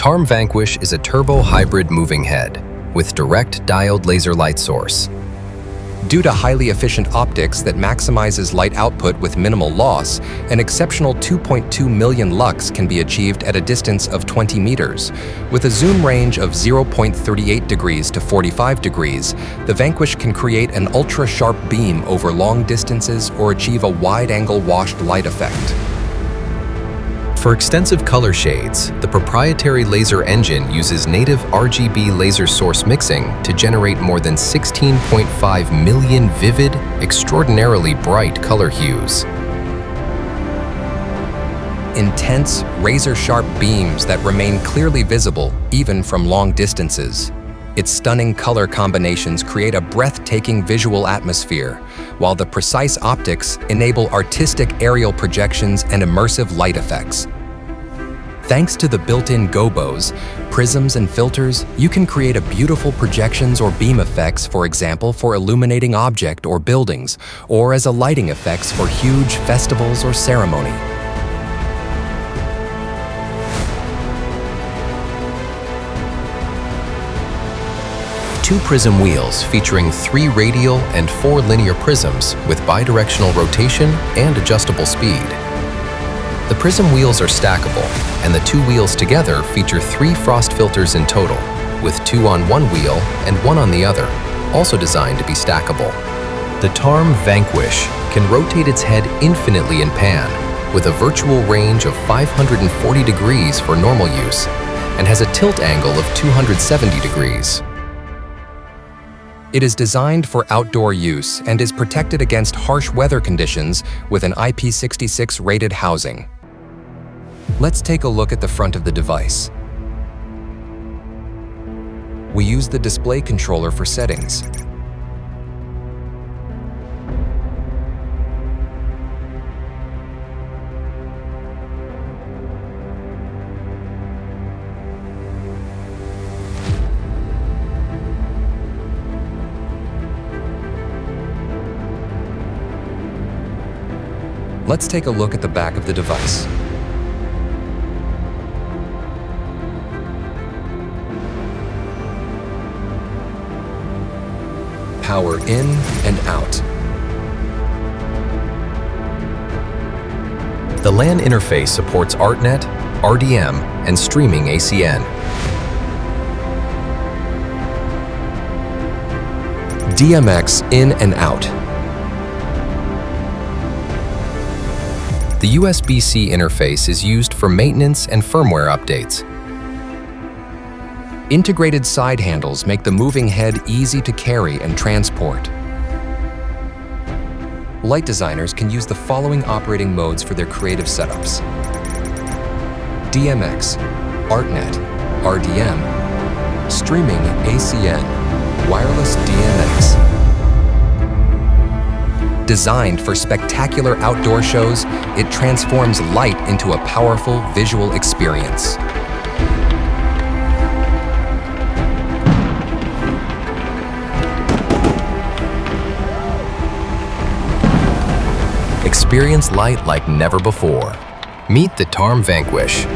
tarm VANQUISH is a turbo-hybrid moving head with direct diode laser light source. Due to highly efficient optics that maximizes light output with minimal loss, an exceptional 2.2 million lux can be achieved at a distance of 20 meters. With a zoom range of 0.38 degrees to 45 degrees, the VANQUISH can create an ultra-sharp beam over long distances or achieve a wide-angle washed light effect. For extensive color shades, the proprietary laser engine uses native RGB laser source mixing to generate more than 16.5 million vivid, extraordinarily bright color hues. Intense, razor-sharp beams that remain clearly visible even from long distances. Its stunning color combinations create a breathtaking visual atmosphere, while the precise optics enable artistic aerial projections and immersive light effects. Thanks to the built-in gobos, prisms, and filters, you can create a beautiful projections or beam effects, for example, for illuminating object or buildings, or as a lighting effects for huge festivals or ceremony. Two prism wheels featuring 3 radial and 4 linear prisms with bidirectional rotation and adjustable speed. The prism wheels are stackable, and the 2 wheels together feature 3 frost filters in total, with 2 on one wheel and 1 on the other, also designed to be stackable. The tarm VANQUISH can rotate its head infinitely in pan, with a virtual range of 540 degrees for normal use, and has a tilt angle of 270 degrees. It is designed for outdoor use and is protected against harsh weather conditions with an IP66 rated housing. Let's take a look at the front of the device. We use the display controller for settings. Let's take a look at the back of the device. Power in and out. The LAN interface supports ArtNet, RDM, and streaming ACN. DMX in and out. The USB-C interface is used for maintenance and firmware updates. Integrated side handles make the moving head easy to carry and transport. Light designers can use the following operating modes for their creative setups: DMX, ArtNet, RDM, streaming ACN, wireless DMX. Designed for spectacular outdoor shows, it transforms light into a powerful visual experience. Experience light like never before. Meet the tarm VANQUISH.